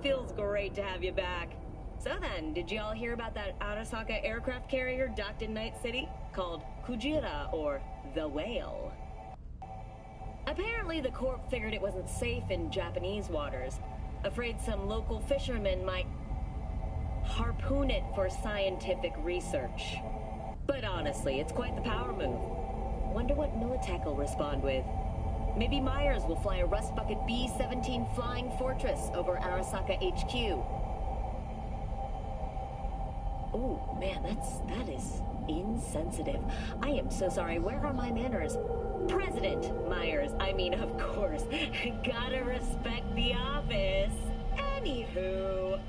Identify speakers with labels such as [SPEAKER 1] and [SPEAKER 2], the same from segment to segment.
[SPEAKER 1] Feels great to have you back. So then, did y'all hear about that Arasaka aircraft carrier docked in Night City? Called Kujira, or the Whale. Apparently the Corp figured it wasn't safe in Japanese waters. Afraid some local fishermen might harpoon it for scientific research. But honestly, it's quite the power move. Wonder what Militech will respond with. Maybe Myers will fly a Rust Bucket B-17 Flying Fortress over Arasaka HQ. Oh, man, that is insensitive. I am so sorry. Where are my manners? President Myers. I mean, of course. Gotta respect the office. Anywho...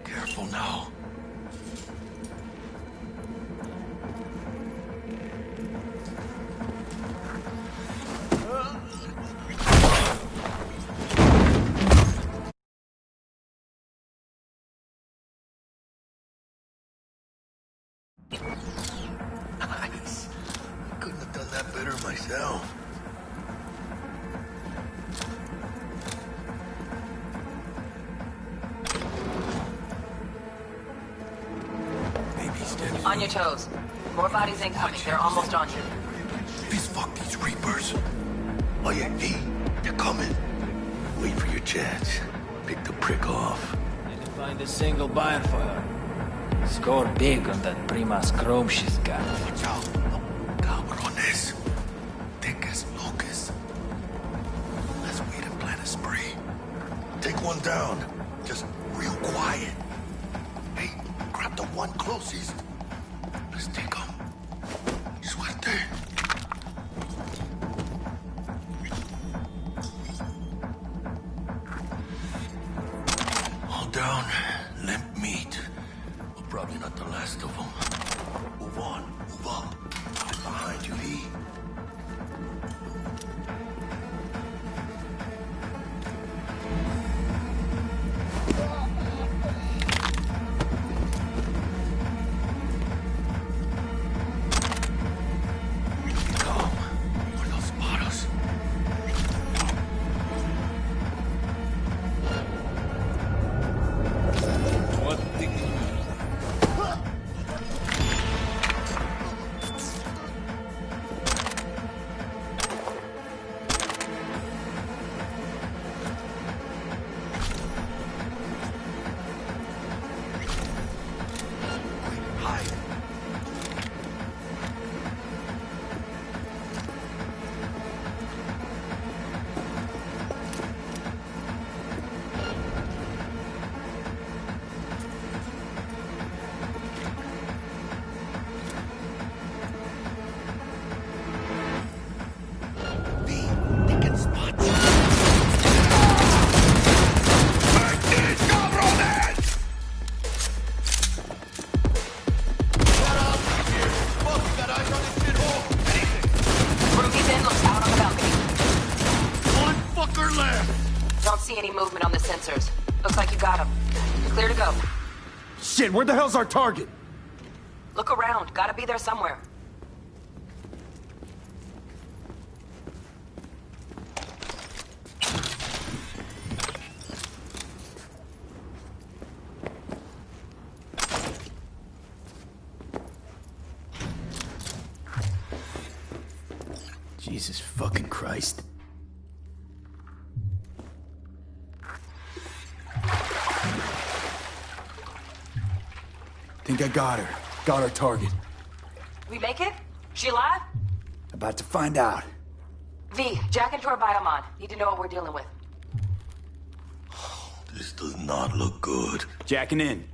[SPEAKER 2] Careful now. Nice. I couldn't have done that better myself.
[SPEAKER 3] On your toes. More bodies incoming. They're almost on you.
[SPEAKER 2] Please fuck these Reapers. Oh yeah, V, they're coming. Wait for your chance. Pick the prick off.
[SPEAKER 4] Didn't find a single buyer for her. Scored big on that Primas Chrome she's got.
[SPEAKER 2] Watch out. Cabrones. Thick as locusts. Let's wait and plan a spree. Take one down. Just real quiet. Hey, grab the one closest. Let's take him. Suerte. All down. Limp meat. Well, probably not the last of them. Move on. Move up. I'm behind you, E.
[SPEAKER 3] Any movement on the sensors. Looks like you got him. You're clear to go.
[SPEAKER 5] Shit, where the hell's our target?
[SPEAKER 3] Look around. Gotta be there somewhere.
[SPEAKER 5] Jesus fucking Christ. Think I got her. Got our target.
[SPEAKER 3] We make it? She alive?
[SPEAKER 5] About to find out.
[SPEAKER 3] V, jack into her biomon. Need to know what we're dealing with.
[SPEAKER 2] This does not look good.
[SPEAKER 5] Jacking in.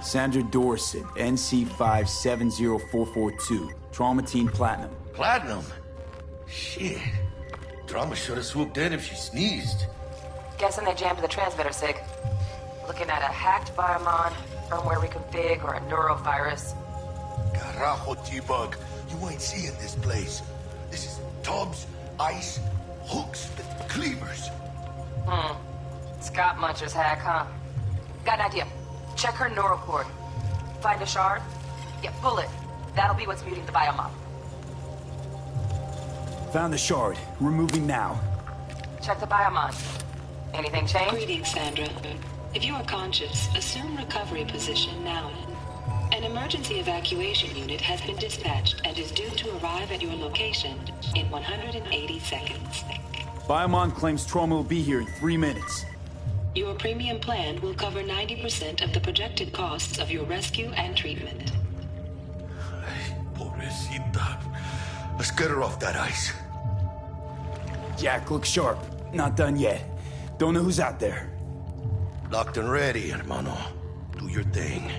[SPEAKER 5] Sandra Dorset, NC570442. Traumatine Platinum.
[SPEAKER 2] Platinum? Shit. Drama should have swooped in if she sneezed.
[SPEAKER 3] Guessing they jammed the transmitter, Sig. Looking at a hacked biomon, firmware reconfig or a neurovirus.
[SPEAKER 2] Carajo, T-Bug. You ain't seeing this place. This is tubs, ice, hooks, and cleavers.
[SPEAKER 3] Scott Muncher's hack, huh? Got an idea. Check her neural cord. Find a shard? Yeah, pull it. That'll be what's muting the biomod.
[SPEAKER 5] Found the shard. We're moving now.
[SPEAKER 3] Check the biomod. Anything change?
[SPEAKER 6] Greetings, Sandra. If you are conscious, assume recovery position now. An emergency evacuation unit has been dispatched and is due to arrive at your location in 180 seconds.
[SPEAKER 5] Biomon claims trauma will be here in 3 minutes.
[SPEAKER 6] Your premium plan will cover 90% of the projected costs of your rescue and treatment.
[SPEAKER 2] Ay, pobrecita. Let's get her off that ice.
[SPEAKER 5] Jack, look sharp. Not done yet. Don't know who's out there.
[SPEAKER 2] Locked and ready, hermano. Do your thing.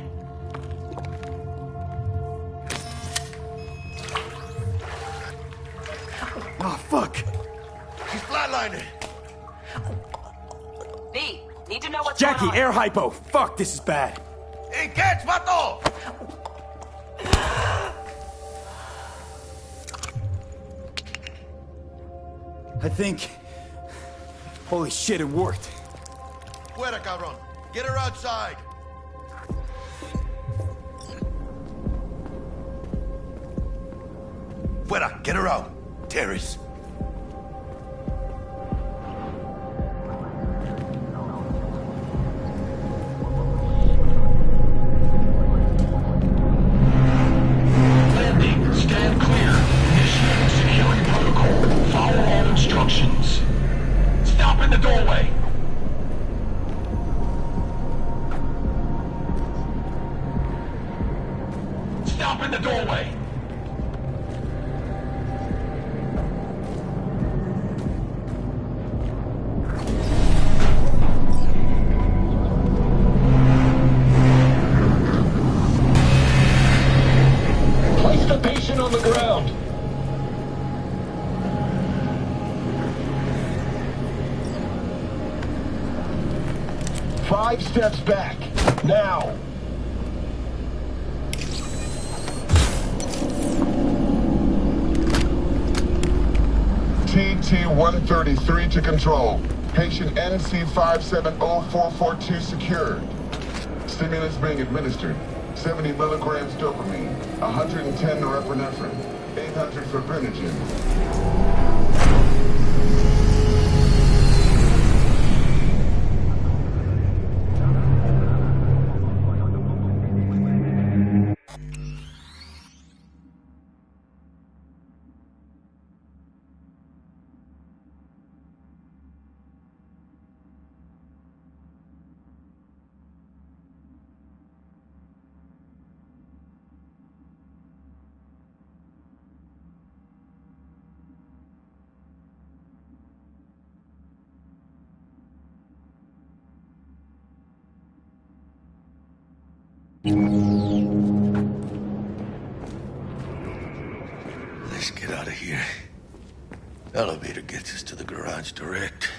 [SPEAKER 5] Oh, fuck!
[SPEAKER 2] He's flatlining.
[SPEAKER 3] B, need to know what's
[SPEAKER 5] Jackie,
[SPEAKER 3] going on.
[SPEAKER 5] air hypo! Fuck, this is bad.
[SPEAKER 2] Hey, catch, vato!
[SPEAKER 5] I think... Holy shit, it worked.
[SPEAKER 2] Fuera, cabrón. Get her outside. Fuera, get her out. Terrace.
[SPEAKER 7] Landing. Stand clear. Initiating security protocol. Follow all instructions. Stop in the doorway. Stop in the doorway. Place the patient on the ground. Five steps back. Now. TT-133 to control. Patient NC570442 secured. Stimulants being administered. 70 milligrams dopamine, 110 norepinephrine, 800 fibrinogen.
[SPEAKER 2] Let's get out of here. Elevator gets us to the garage direct.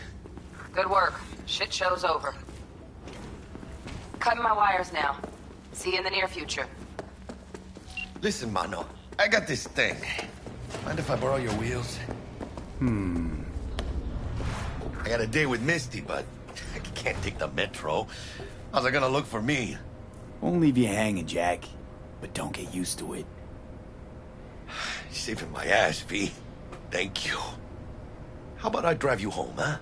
[SPEAKER 3] Good work. Shit show's over. Cutting my wires now. See you in the near future.
[SPEAKER 2] Listen, mano. I got this thing. Mind if I borrow your wheels? I got a day with Misty, but I can't take the metro. How's it gonna look for me?
[SPEAKER 5] Won't leave you hanging, Jack. But don't get used to it.
[SPEAKER 2] You're saving my ass, V. Thank you. How about I drive you home, huh?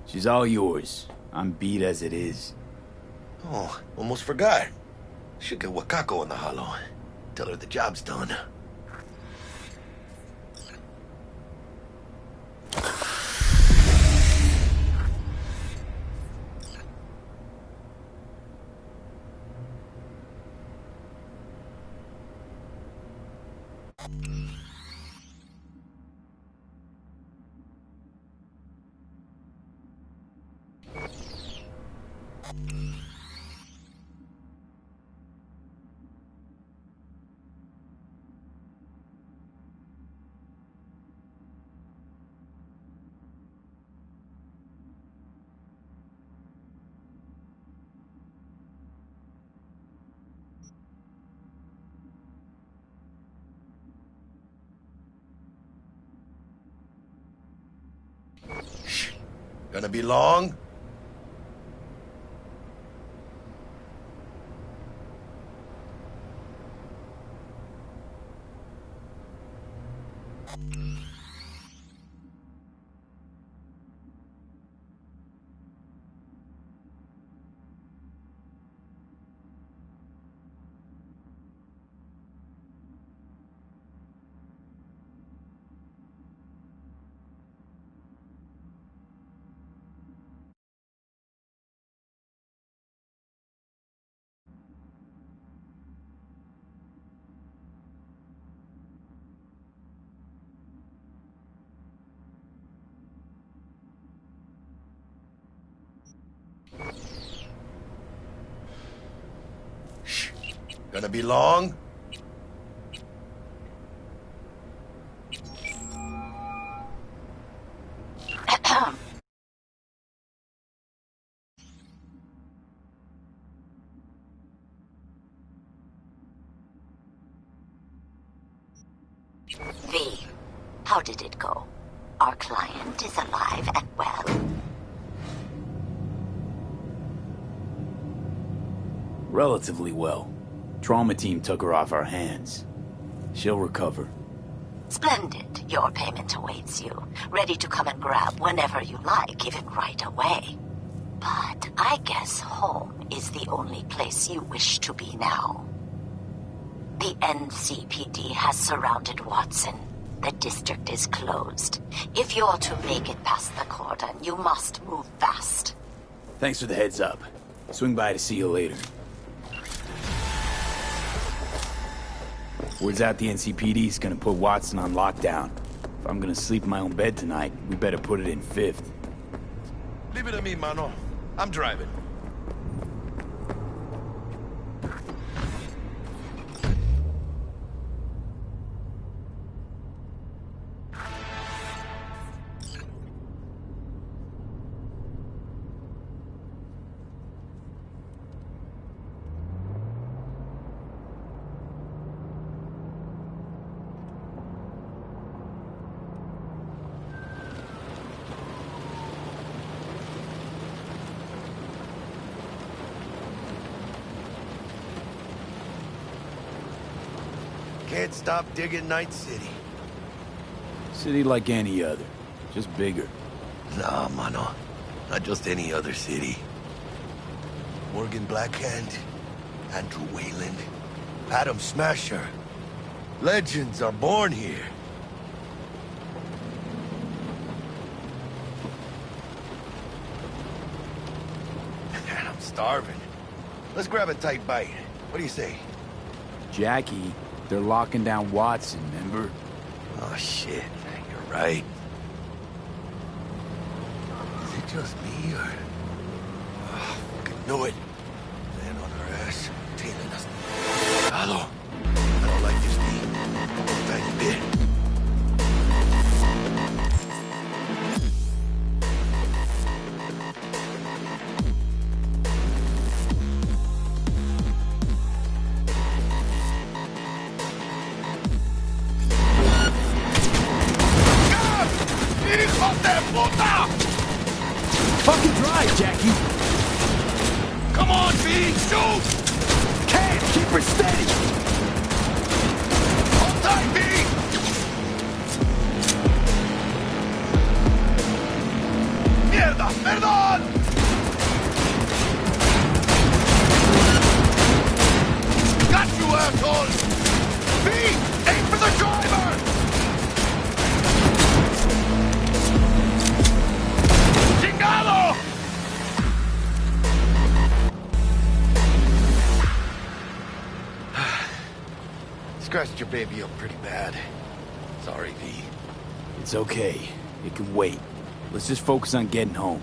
[SPEAKER 5] She's all yours. I'm beat as it is.
[SPEAKER 2] Oh, almost forgot. Should get Wakako in the hollow. Tell her the job's done. Gonna be long? Shh. Gonna be long?
[SPEAKER 8] V, how did it go? Our client is alive and well.
[SPEAKER 5] Relatively well. Trauma team took her off our hands. She'll recover.
[SPEAKER 8] Splendid. Your payment awaits you. Ready to come and grab whenever you like, even right away. But I guess home is the only place you wish to be now. The NCPD has surrounded Watson. The district is closed. If you're to make it past the cordon, you must move fast.
[SPEAKER 5] Thanks for the heads up. Swing by to see you later. Word's out the NCPD's gonna put Watson on lockdown. If I'm gonna sleep in my own bed tonight, we better put it in 5th.
[SPEAKER 2] Leave it to me, mano. I'm driving. Can't stop digging Night City.
[SPEAKER 5] City like any other, just bigger.
[SPEAKER 2] Nah, mano. Not just any other city. Morgan Blackhand, Andrew Wayland, Adam Smasher. Legends are born here. Man, I'm starving. Let's grab a tight bite. What do you say?
[SPEAKER 5] Jackie, they're locking down Watson, remember?
[SPEAKER 2] Oh, shit. You're right. Is it just me, or... Oh, fucking knew it. Man on our ass, tailing us. Hello. I don't like this beat. Tiny bit.
[SPEAKER 5] Fucking drive, Jackie!
[SPEAKER 2] Come on, B! Shoot!
[SPEAKER 5] Can't! Keep her steady!
[SPEAKER 2] Hold tight, B! Mierda! Perdón! Got you, asshole! B! Aim for the driver! ¡Chingado! Scratched your baby up pretty bad. Sorry, V.
[SPEAKER 5] It's okay. It can wait. Let's just focus on getting home.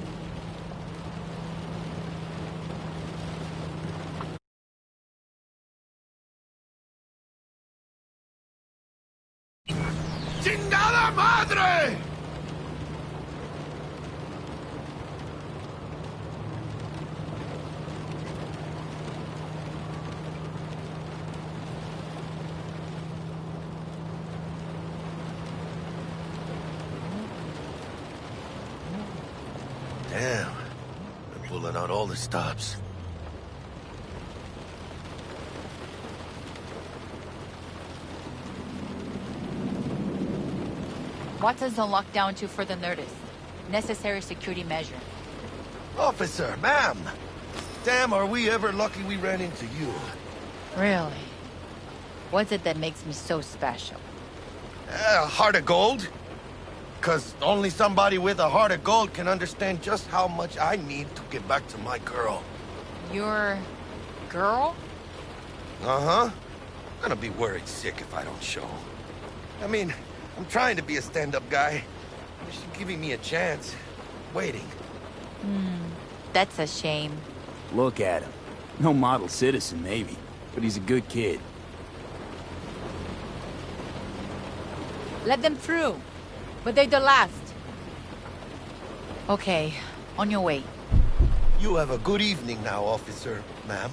[SPEAKER 2] ¡Chingada madre! Damn. They're pulling out all the stops.
[SPEAKER 9] What does the lockdown to further notice? Necessary security measure.
[SPEAKER 2] Officer, ma'am! Damn, are we ever lucky we ran into you.
[SPEAKER 9] Really? What's it that makes me so special?
[SPEAKER 2] Heart of gold? Because only somebody with a heart of gold can understand just how much I need to get back to my girl.
[SPEAKER 9] Your... girl?
[SPEAKER 2] Uh-huh. I'm gonna be worried sick if I don't show. I mean, I'm trying to be a stand-up guy. She's giving me a chance. Waiting.
[SPEAKER 9] That's a shame.
[SPEAKER 5] Look at him. No model citizen, maybe, but he's a good kid.
[SPEAKER 9] Let them through. But they're the last. Okay, on your way.
[SPEAKER 2] You have a good evening now, officer, ma'am.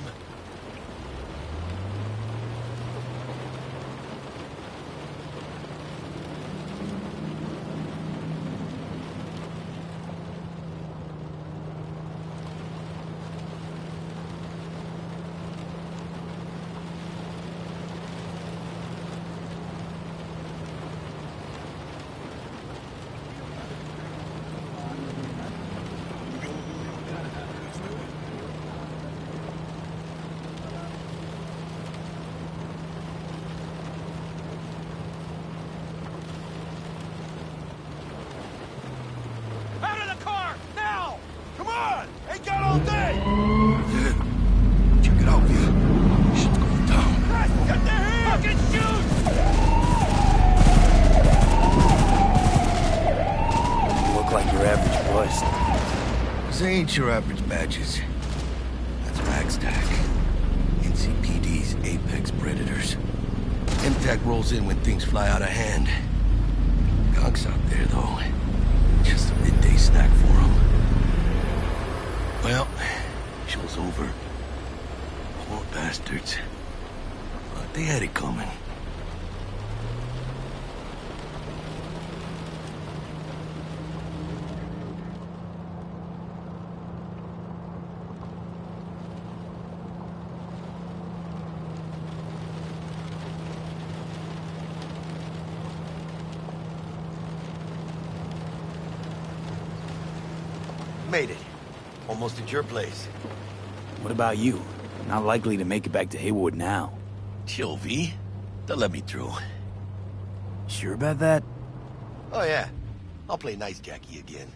[SPEAKER 2] Check it out, V. Shit's going down. Get their hands! Fucking shoot!
[SPEAKER 5] You look like your average bust.
[SPEAKER 2] These ain't your average badges. That's Ragstack. NCPD's apex predators. MTAC rolls in when things fly out of hand. Gonks out there, though. Just a midday snack for them. Well, show's over. Poor bastards. But they had it coming. Made it. Almost at your place.
[SPEAKER 5] What about you? Not likely to make it back to Haywood now.
[SPEAKER 2] Chill, V. They'll let me through.
[SPEAKER 5] Sure about that?
[SPEAKER 2] Oh, yeah. I'll play nice Jackie again.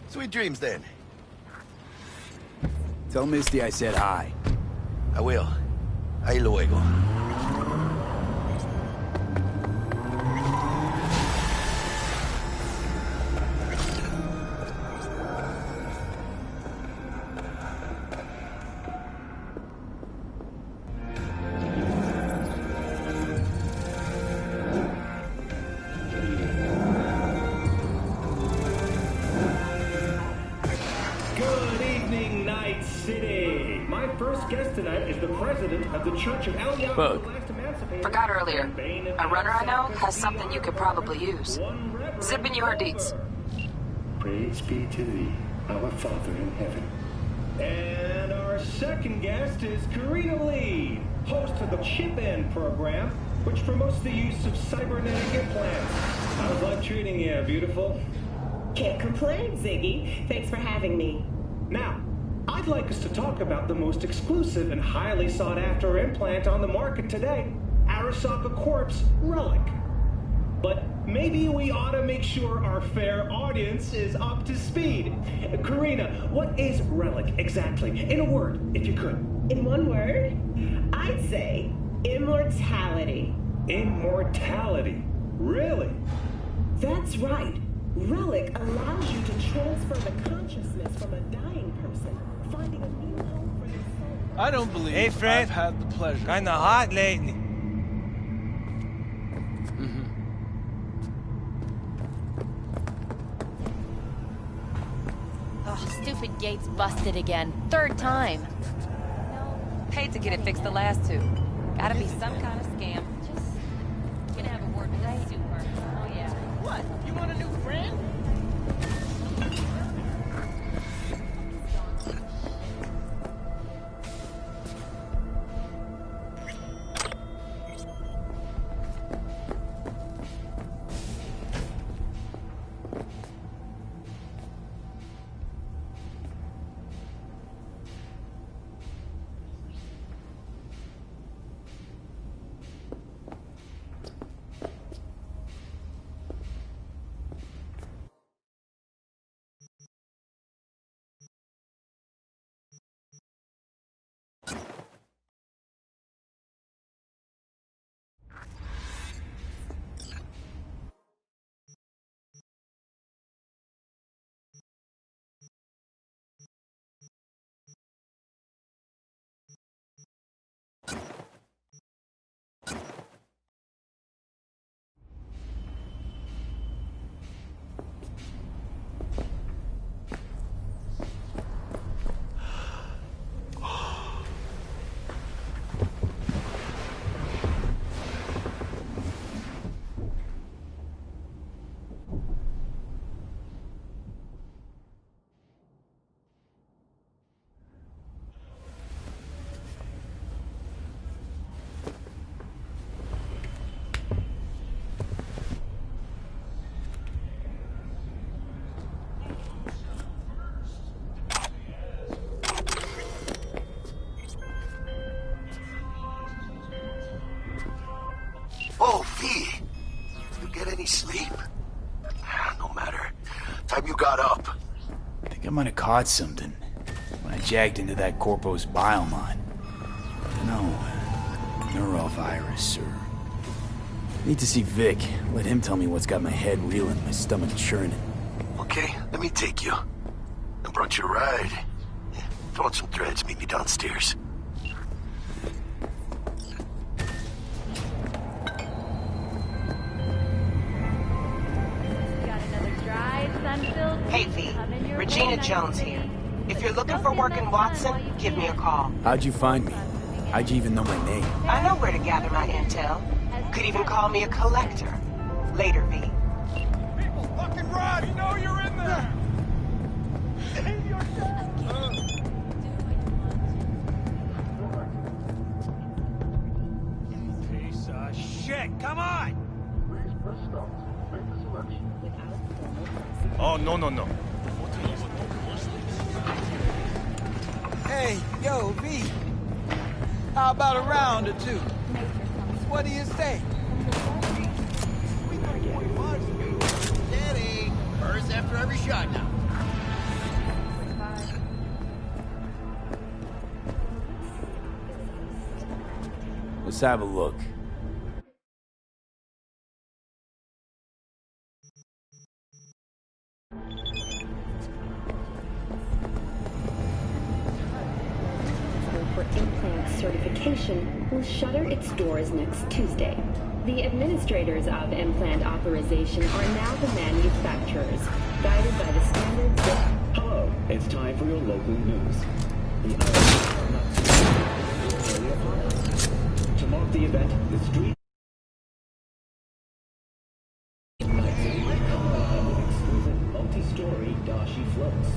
[SPEAKER 2] Sweet dreams, then.
[SPEAKER 5] Tell Misty I said hi.
[SPEAKER 2] I will. Ahí luego.
[SPEAKER 3] Forgot earlier. A runner I know has something you could probably use. Zip in your deeds.
[SPEAKER 10] Praise be to thee, our Father in heaven. And our second guest is Karina Lee, host of the Chip In program, which promotes the use of cybernetic implants. How's life treating you, beautiful?
[SPEAKER 1] Can't complain, Ziggy. Thanks for having me.
[SPEAKER 10] Now, I'd like us to talk about the most exclusive and highly sought-after implant on the market today, Arasaka Corp's Relic. But maybe we ought to make sure our fair audience is up to speed. Karina, what is Relic exactly? In a word, if you could.
[SPEAKER 1] In one word, I'd say immortality.
[SPEAKER 10] Immortality? Really?
[SPEAKER 1] That's right. Relic allows you to transfer the consciousness from a dying person, finding a new home for their soul.
[SPEAKER 11] I don't believe I've had the pleasure.
[SPEAKER 12] Kinda hot lately.
[SPEAKER 9] stupid gate's busted again. Third time.
[SPEAKER 3] Paid to get it fixed the last two. Gotta be some kind of scam.
[SPEAKER 9] Just gonna have a word with the super. Oh yeah.
[SPEAKER 11] What? You want a new friend?
[SPEAKER 2] Oh, V! You get any sleep? No matter. Time you got up.
[SPEAKER 5] I think I might have caught something when I jagged into that Corpo's biomon. No, neurovirus or... Need to see Vic. Let him tell me what's got my head reeling, my stomach churning.
[SPEAKER 2] Okay, let me take you. I brought you a ride. Throw on some threads, meet me downstairs.
[SPEAKER 12] Hey V, Regina Jones here. If you're looking for work in Watson, give me a call.
[SPEAKER 5] How'd you find me? How'd you even know my name?
[SPEAKER 12] I know where to gather my intel. Could even call me a collector. Later, V.
[SPEAKER 11] People fucking run! You know you're in there! Save yourself! Piece of shit! Come on! Oh, no.
[SPEAKER 13] Hey, yo, V. How about a round or two? What do you say?
[SPEAKER 11] Steady! Burst after every shot now.
[SPEAKER 5] Let's have a look.
[SPEAKER 14] For implant certification will shutter its doors next Tuesday. The administrators of implant authorization are now the manufacturers, guided by the standards that...
[SPEAKER 10] Hello, it's time for your local news. The Irish are not too upon us. To mark the event, the street... exclusive multi-story Dashi floats.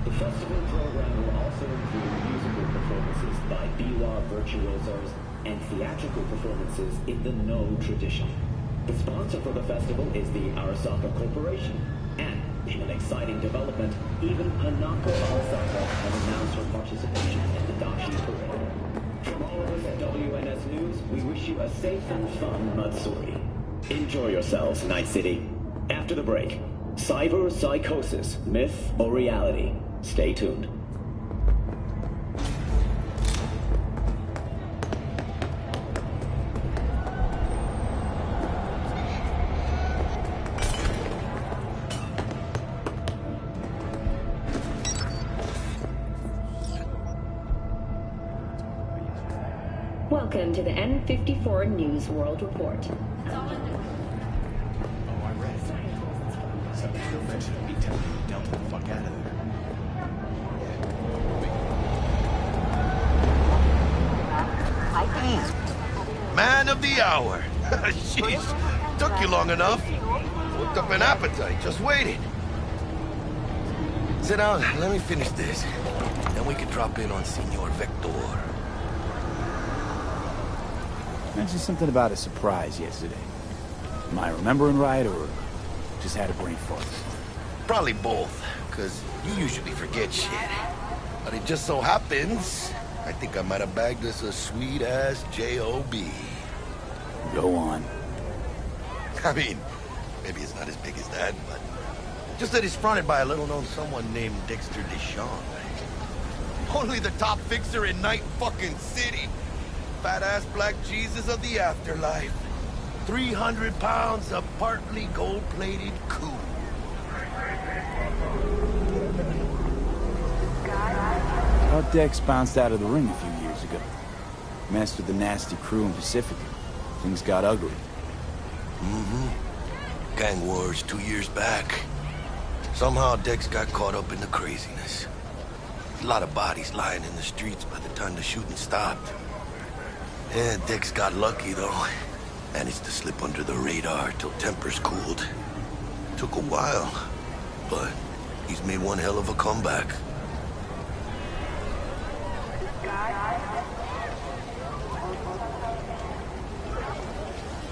[SPEAKER 10] The festival program will also include musical performances by biwa virtuosos and theatrical performances in the No tradition. The sponsor for the festival is the Arasaka Corporation, and in an exciting development, even Hanako Arasaka has announced her participation in the Dashi parade. From all of us at WNS News, we wish you a safe and fun Matsuri. Enjoy yourselves, Night City. After the break, cyber psychosis, myth or reality? Stay tuned.
[SPEAKER 14] Welcome to the N54 News World Report.
[SPEAKER 2] Something mentioned me telling you to dump the fuck out of there. man of the hour. Jeez, took you long enough. Worked up an appetite, just waiting. Sit down, let me finish this. Then we can drop in on Senor Vector.
[SPEAKER 5] Mentioned something about a surprise yesterday. Am I remembering right, or just had a brain fart?
[SPEAKER 2] Probably both, because you usually forget shit. But it just so happens, I think I might have bagged us a sweet-ass J.O.B.
[SPEAKER 5] Go on.
[SPEAKER 2] I mean, maybe it's not as big as that, but... just that it's fronted by a little-known someone named Dexter Deshawn. Only the top fixer in Night fucking City. Fat-ass black Jesus of the afterlife. 300 pounds of partly gold-plated coup.
[SPEAKER 5] Thought Dex bounced out of the ring a few years ago. Messed with the nasty crew in Pacifica. Things got ugly.
[SPEAKER 2] Mm-hmm. Gang wars 2 years back. Somehow Dex got caught up in the craziness. A lot of bodies lying in the streets by the time the shooting stopped. Yeah, Dex got lucky though. Managed to slip under the radar till tempers cooled. Took a while, but he's made one hell of a comeback.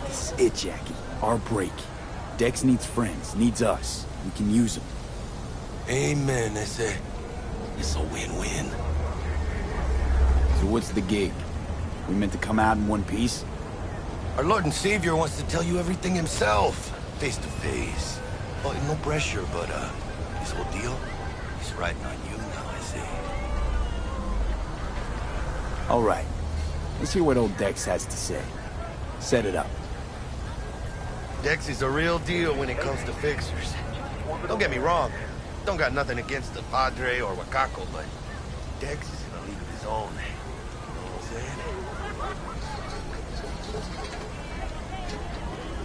[SPEAKER 5] This is it, Jackie. Our break. Dex needs friends, needs us. We can use them.
[SPEAKER 2] Amen, it's a win-win.
[SPEAKER 5] So what's the gig? We meant to come out in one piece?
[SPEAKER 2] Our Lord and Savior wants to tell you everything himself, face to face. Oh, no pressure, but this whole deal is riding on you now, I say.
[SPEAKER 5] All right. Let's hear what old Dex has to say. Set it up.
[SPEAKER 2] Dex is a real deal when it comes to fixers. Don't get me wrong. Don't got nothing against the Padre or Wakako, but Dex is in a league of his own. You know what I'm saying?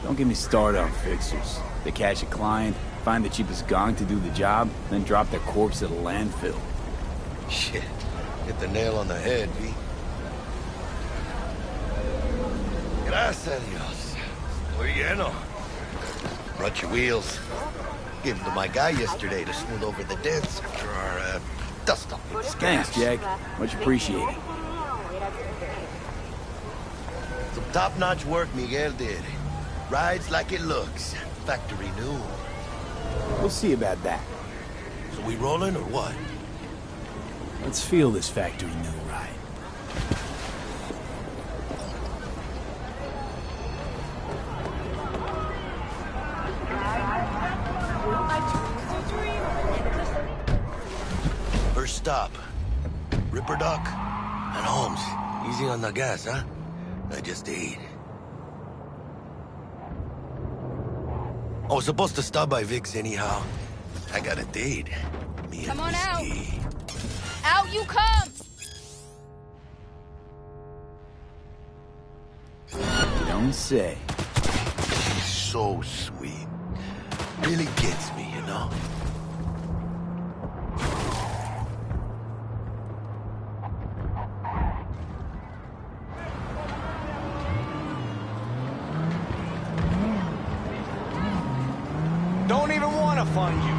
[SPEAKER 5] Don't get me started on fixers. They catch a client, find the cheapest gong to do the job, then drop their corpse at a landfill.
[SPEAKER 2] Shit. Hit the nail on the head, V. Gracias a Dios. Estoy lleno. Brought your wheels. Gave them to my guy yesterday to smooth over the dents after our dust-up with the scabs.
[SPEAKER 5] Thanks, Jack. Much appreciated.
[SPEAKER 2] Some top-notch work Miguel did. Rides like it looks. Factory new.
[SPEAKER 5] We'll see about that.
[SPEAKER 2] So we rolling or what?
[SPEAKER 5] Let's feel this factory new ride.
[SPEAKER 2] First stop. Ripperdoc and Holmes. Easy on the gas, huh? I just ate. I was supposed to stop by Vic's anyhow. I got a date. Me and
[SPEAKER 9] Come on
[SPEAKER 2] whiskey.
[SPEAKER 9] Out you come!
[SPEAKER 5] You don't say.
[SPEAKER 2] She's so sweet. Really gets me, you know?
[SPEAKER 13] Don't even want to fund you.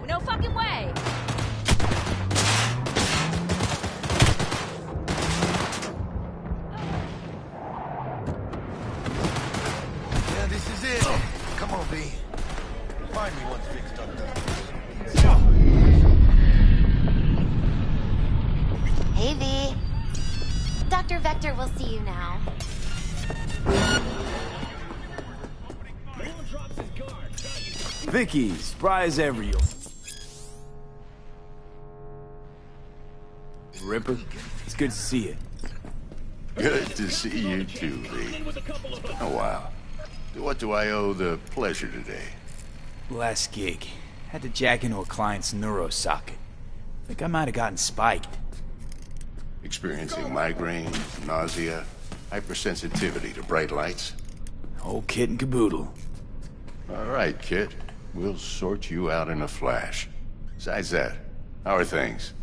[SPEAKER 9] No fucking way!
[SPEAKER 2] Yeah, this is it. Come on, V. Find me once Vic's done.
[SPEAKER 15] Hey, V. Dr. Vector will see you now.
[SPEAKER 5] Vicky, spry as ever, you. Ripper, it's good to see you.
[SPEAKER 2] Good to see you too, Lee. It's been a while. What do I owe the pleasure today?
[SPEAKER 5] Last gig. Had to jack into a client's neuro socket. Think I might have gotten spiked.
[SPEAKER 2] Experiencing migraine, nausea, hypersensitivity to bright lights?
[SPEAKER 5] Whole kit and caboodle.
[SPEAKER 2] All right, kid. We'll sort you out in a flash. Besides that, how are things?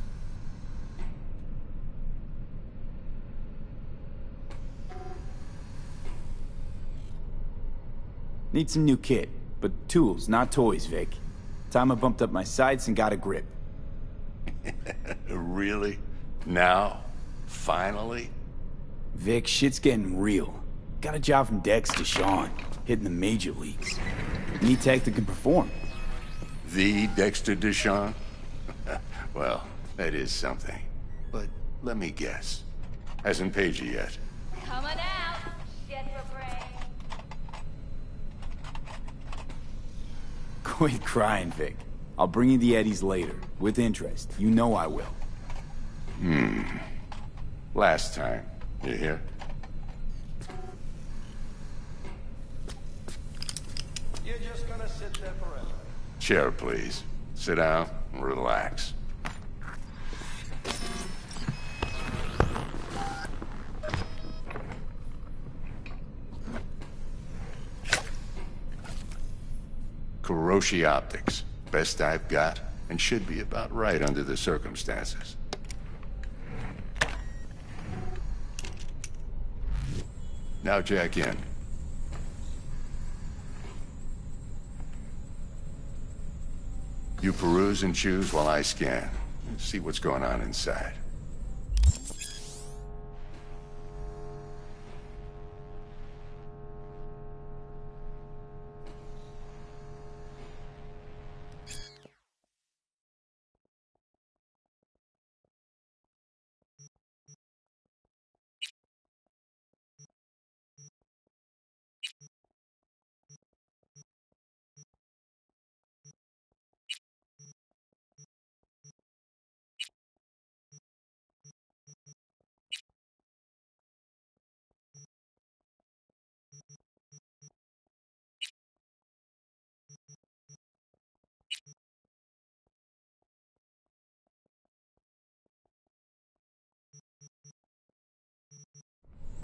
[SPEAKER 5] Need some new kit, but tools, not toys, Vic. Time I bumped up my sights and got a grip.
[SPEAKER 2] Really? Now? Finally?
[SPEAKER 5] Vic, shit's getting real. Got a job from Dex to Sean, hitting the major leagues. Need tech that can perform.
[SPEAKER 2] The Dexter Deshawn? Well, that is something. But let me guess. Hasn't paid you yet.
[SPEAKER 9] Coming out. Shit for brain.
[SPEAKER 5] Quit crying, Vic. I'll bring you the eddies later, with interest. You know I will.
[SPEAKER 2] Last time. You hear?
[SPEAKER 11] You're just gonna sit there forever.
[SPEAKER 2] Chair, please. Sit down and relax. Kuroshi Optics. Best I've got, and should be about right under the circumstances. Now jack in. You peruse and choose while I scan. See what's going on inside.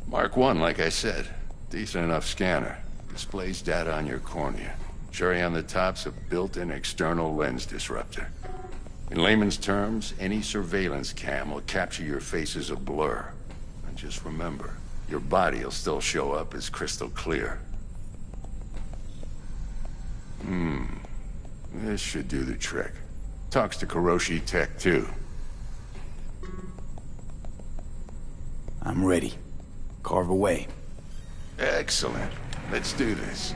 [SPEAKER 2] Mark 1, like I said. Decent enough scanner. Displays data on your cornea. Cherry on the top's a built-in external lens disruptor. In layman's terms, any surveillance cam will capture your face as a blur. And just remember, your body will still show up as crystal clear. This should do the trick. Talks to Kuroshi Tech, too.
[SPEAKER 5] I'm ready. Carve away.
[SPEAKER 2] Excellent. Let's do this.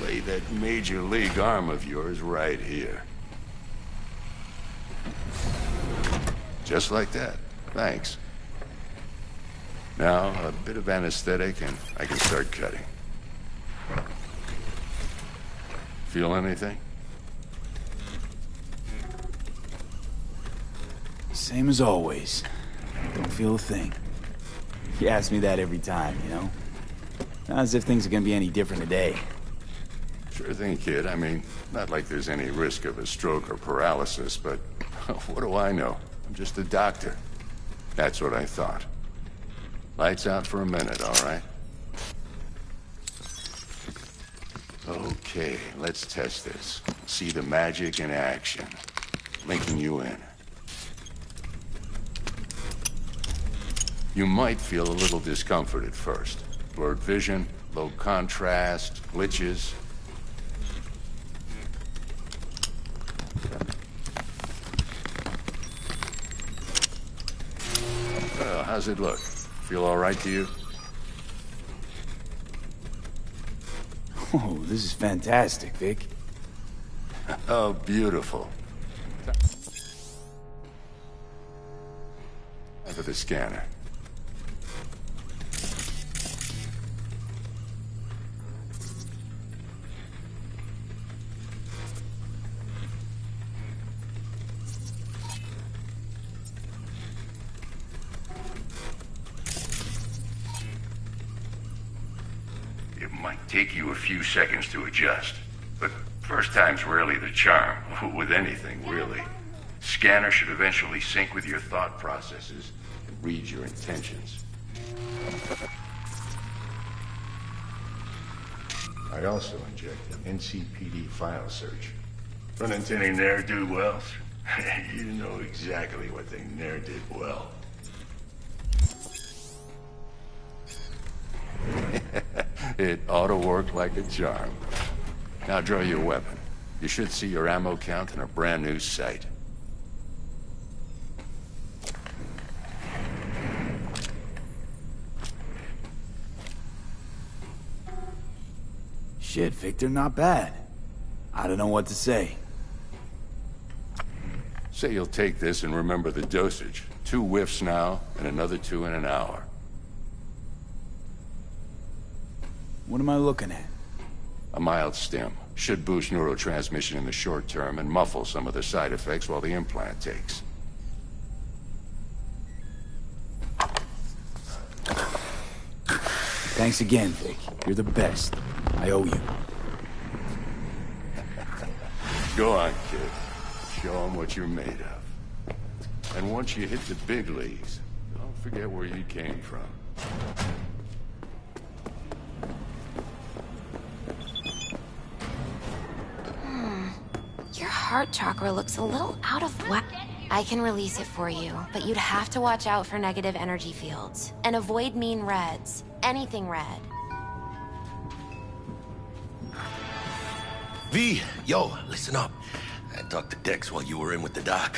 [SPEAKER 2] Lay that major league arm of yours right here. Just like that. Thanks. Now, a bit of anesthetic and I can start cutting. Feel anything?
[SPEAKER 5] Same as always. Don't feel a thing. You ask me that every time, you know? Not as if things are gonna be any different today.
[SPEAKER 2] Sure thing, kid. I mean, not like there's any risk of a stroke or paralysis, but what do I know? I'm just a doctor. That's what I thought. Lights out for a minute, all right? Okay, let's test this. See the magic in action. Linking you in. You might feel a little discomfort at first. Blurred vision, low contrast, glitches. Well, how's it look? Feel all right to you?
[SPEAKER 5] Oh, this is fantastic, Vic.
[SPEAKER 2] Oh, beautiful. For the scanner.
[SPEAKER 16] take you a few seconds to adjust. But first time's rarely the charm, with anything, really. Scanner should eventually sync with your thought processes and read your intentions. I also inject an NCPD file search. Run into any ne'er-do-wells? You know exactly what they ne'er did well. It ought to work like a charm. Now draw your weapon. You should see your ammo count in a brand new sight.
[SPEAKER 5] Shit, Victor, not bad. I don't know what to say.
[SPEAKER 16] Say you'll take this and remember the dosage. 2 whiffs now, and another 2 in an hour.
[SPEAKER 5] What am I looking at?
[SPEAKER 16] A mild stim. Should boost neurotransmission in the short term and muffle some of the side effects while the implant takes.
[SPEAKER 5] Thanks again, Vic. You're the best. I owe you.
[SPEAKER 16] Go on, kid. Show them what you're made of. And once you hit the big leagues, don't forget where you came from.
[SPEAKER 15] Your heart chakra looks a little out of whack. I can release it for you, but you'd have to watch out for negative energy fields. And avoid mean reds. Anything red.
[SPEAKER 2] V, yo, listen up. I talked to Dex while you were in with the doc.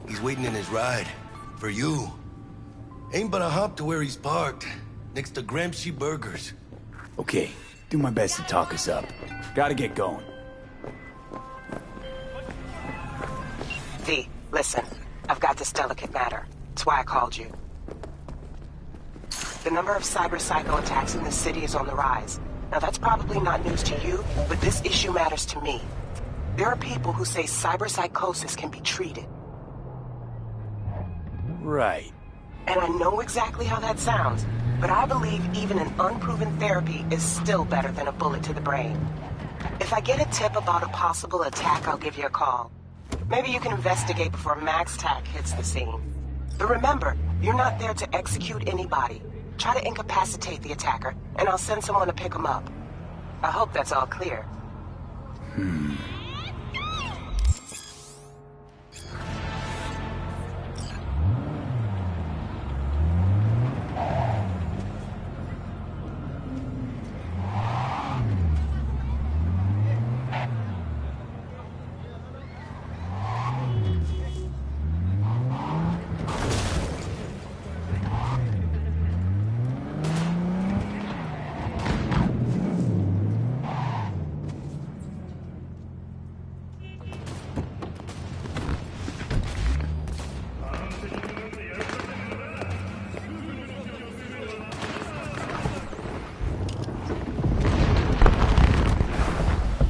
[SPEAKER 2] He's waiting in his ride. For you. Ain't but a hop to where he's parked. Next to Gramsci Burgers.
[SPEAKER 5] Okay, do my best to talk us up. Gotta get going.
[SPEAKER 12] V, listen. I've got this delicate matter. That's why I called you. The number of cyber-psycho attacks in this city is on the rise. Now that's probably not news to you, but this issue matters to me. There are people who say cyberpsychosis can be treated.
[SPEAKER 5] Right.
[SPEAKER 12] And I know exactly how that sounds, but I believe even an unproven therapy is still better than a bullet to the brain. If I get a tip about a possible attack, I'll give you a call. Maybe you can investigate before MaxTac hits the scene. But remember, you're not there to execute anybody. Try to incapacitate the attacker, and I'll send someone to pick him up. I hope that's all clear.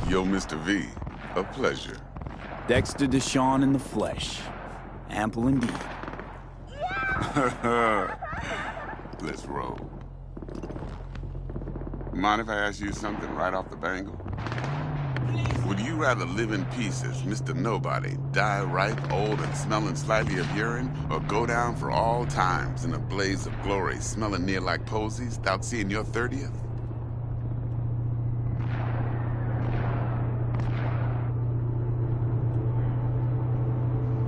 [SPEAKER 17] Yo, Mr. V, a pleasure.
[SPEAKER 5] Dexter Deshawn in the flesh. Ample indeed.
[SPEAKER 17] Let's roll. Mind if I ask you something right off the bangle? Would you rather live in peace as Mr. Nobody, die ripe, old, and smelling slightly of urine, or go down for all times in a blaze of glory, smelling near like posies, without seeing your 30th?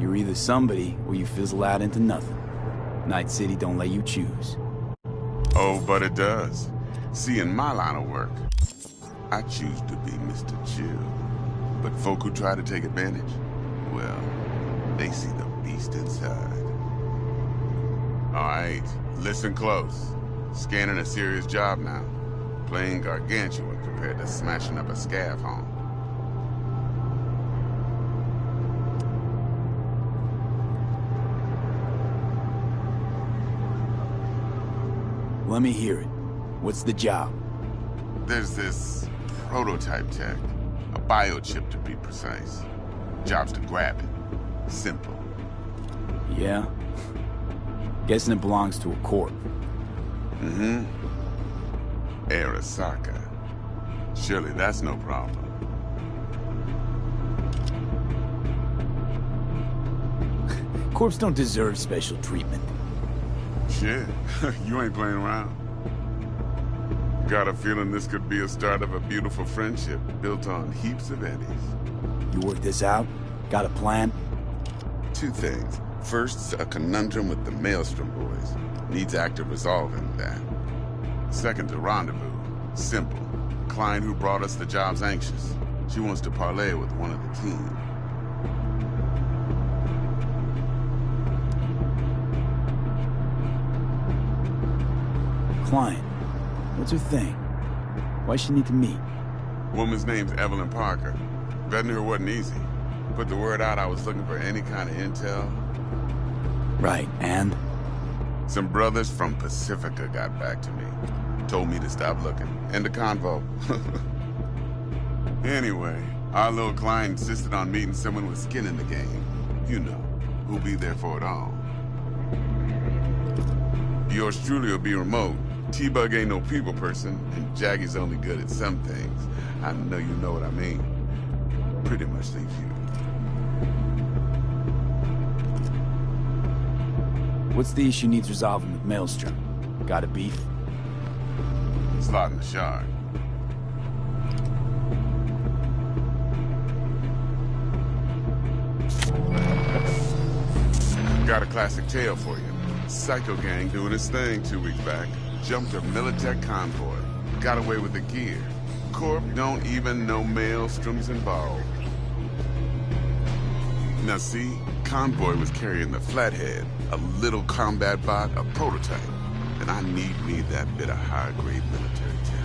[SPEAKER 5] You're either somebody, or you fizzle out into nothing. Night City don't let you choose.
[SPEAKER 17] Oh, but it does. See, in my line of work, I choose to be Mr. Chill. But folk who try to take advantage, well, they see the beast inside. All right, listen close. Scanning a serious job now. Playing gargantuan compared to smashing up a scav home.
[SPEAKER 5] Let me hear it. What's the job?
[SPEAKER 17] There's this prototype tech. A biochip, to be precise. Job's to grab it. Simple.
[SPEAKER 5] Yeah? Guessing it belongs to a corp.
[SPEAKER 17] Mm-hmm. Arasaka. Surely that's no problem.
[SPEAKER 5] Corps don't deserve special treatment.
[SPEAKER 17] Shit, you ain't playing around. Got a feeling this could be a start of a beautiful friendship built on heaps of eddies.
[SPEAKER 5] You work this out? Got a plan?
[SPEAKER 17] Two things. First, a conundrum with the Maelstrom boys. Needs active resolving that. Second, a rendezvous. Simple. Client who brought us the job's anxious. She wants to parlay with one of the team.
[SPEAKER 5] Client. What's her thing? Why she need to meet?
[SPEAKER 17] Woman's name's Evelyn Parker. Vetting her wasn't easy. Put the word out I was looking for any kind of intel.
[SPEAKER 5] Right, and?
[SPEAKER 17] Some brothers from Pacifica got back to me. Told me to stop looking. End of convo. Anyway, our little client insisted on meeting someone with skin in the game. You know, who'll be there for it all. Yours truly will be remote. T-Bug ain't no people person, and Jaggy's only good at some things. I know you know what I mean. Pretty much leave you.
[SPEAKER 5] What's the issue needs resolving with Maelstrom? Got a beef?
[SPEAKER 17] Slot in the shard. Got a classic tale for you. Psycho gang doing his thing 2 weeks back. Jumped a Militech convoy. Got away with the gear. Corp don't even know Maelstrom's involved. Now see, convoy was carrying the Flathead, a little combat bot, a prototype. And I need me that bit of high-grade military tech.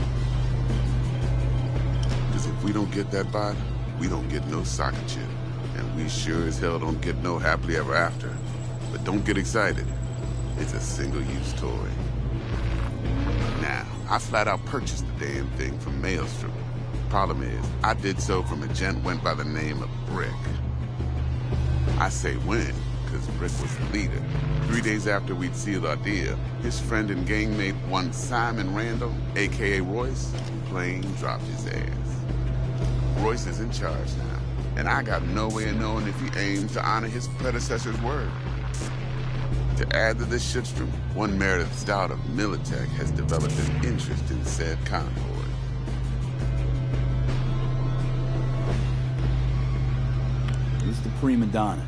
[SPEAKER 17] Because if we don't get that bot, we don't get no soccer chip. And we sure as hell don't get no happily ever after. But don't get excited. It's a single-use toy. Now, I flat out purchased the damn thing from Maelstrom. Problem is, I did so from a gent went by the name of Brick. I say when, because Brick was the leader. 3 days after we'd sealed our deal, his friend and gangmate, one Simon Randall, a.k.a. Royce, plain dropped his ass. Royce is in charge now, and I got no way of knowing if he aims to honor his predecessor's word. To add to this shitstorm, one Meredith Stout of Militech has developed an interest in said convoy.
[SPEAKER 5] Who's the prima donna?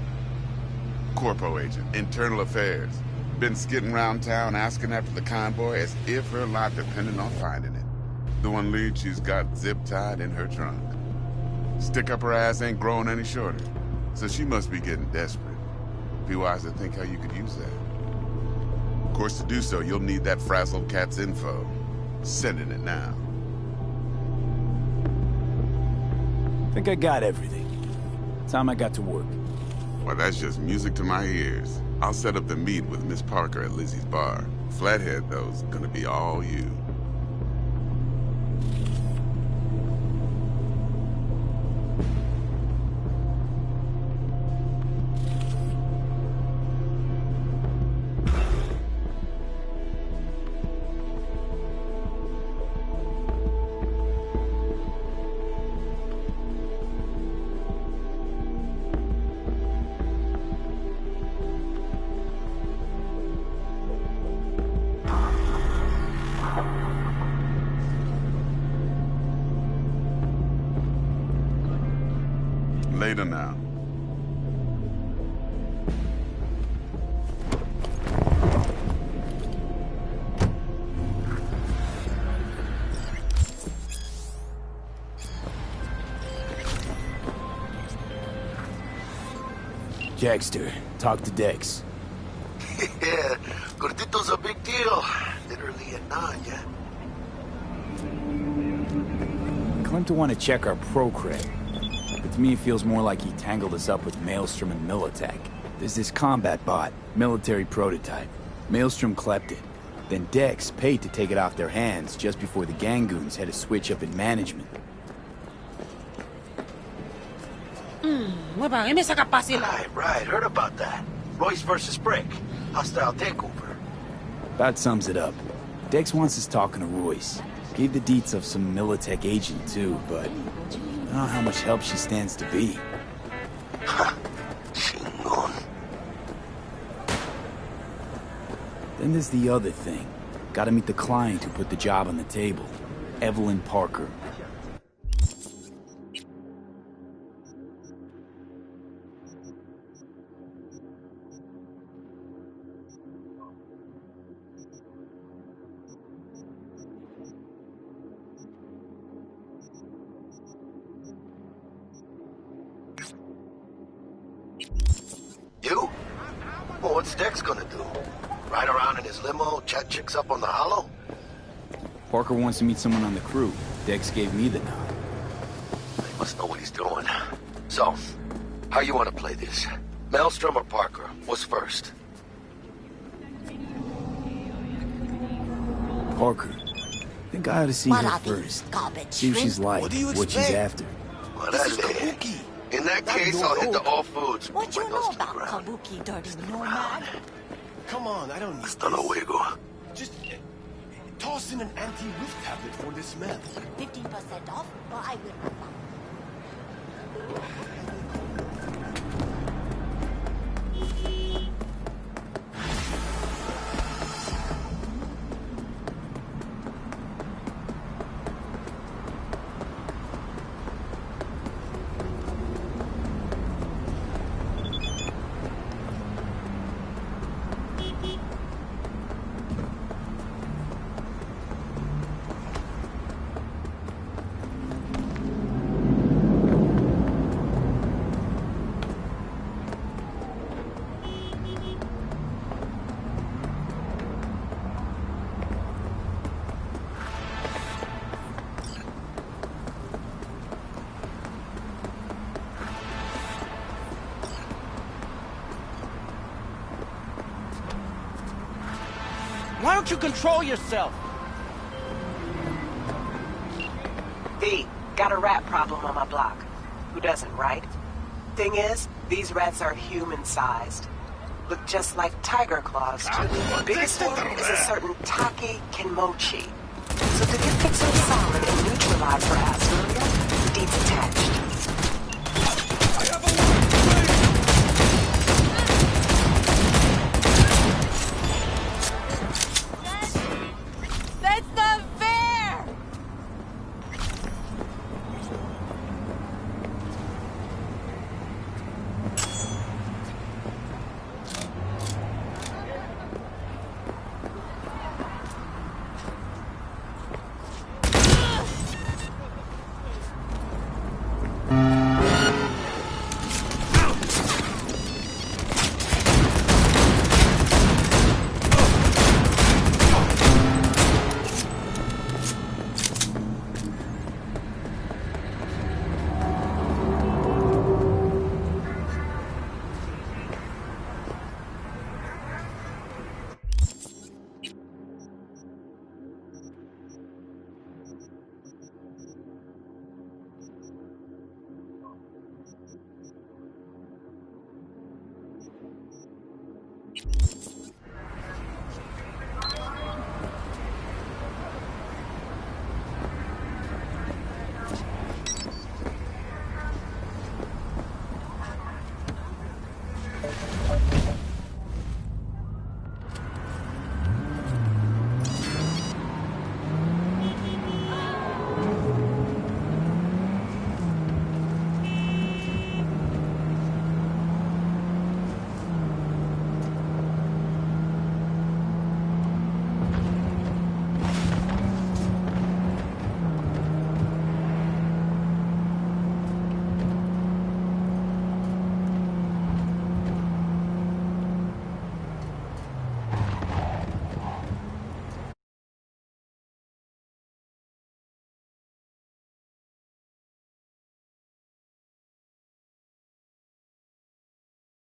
[SPEAKER 17] Corpo agent, internal affairs. Been skidding around town asking after the convoy as if her life depended on finding it. The one lead she's got zip-tied in her trunk. Stick up her ass ain't growing any shorter, so she must be getting desperate. Be wise to think how you could use that. Of course, to do so, you'll need that frazzled cat's info. Sending it now.
[SPEAKER 5] Think I got everything. Time I got to work.
[SPEAKER 17] Well, that's just music to my ears. I'll set up the meet with Miss Parker at Lizzie's bar. Flathead, though's gonna be all you. Later now.
[SPEAKER 5] Jackster, talk to Dex.
[SPEAKER 2] Yeah, Gordito's a big deal. Literally a Nanya.
[SPEAKER 5] Claimed to want to check our pro cred. But to me, it feels more like he tangled us up with Maelstrom and Militech. There's this combat bot, military prototype. Maelstrom clept it. Then Dex paid to take it off their hands just before the Gangoons had a switch up in management.
[SPEAKER 2] Right, heard about that. Royce versus Brick. Hostile takeover.
[SPEAKER 5] About sums it up. Dex wants us talking to Royce. Gave the deets of some Militech agent too, but I don't know how much help she stands to be. Then there's the other thing. Gotta meet the client who put the job on the table. Evelyn Parker.
[SPEAKER 2] You? Well, what's Dex gonna do? Ride around in his limo, chat chicks up on the hollow?
[SPEAKER 5] Parker wants to meet someone on the crew. Dex gave me the nod.
[SPEAKER 2] He must know what he's doing. So, how you want to play this? Maelstrom or Parker? What's first?
[SPEAKER 5] Parker. I think I ought to see her first. See what she's like, what she's after.
[SPEAKER 2] Well, in that case, I'll hit the all foods.
[SPEAKER 8] What you know about Kabuki, dirty nomad?
[SPEAKER 11] Come on, I don't need
[SPEAKER 2] Hasta luego.
[SPEAKER 11] Just toss in an anti-whiff tablet for this smell.
[SPEAKER 8] 15% off, or I will.
[SPEAKER 13] Why don't you control yourself?
[SPEAKER 12] V, got a rat problem on my block. Who doesn't, right? Thing is, these rats are human-sized. Look just like tiger claws, too. The biggest one is a certain Taki Kenmochi. So to get fixed solid and neutralize her ass earlier, detached.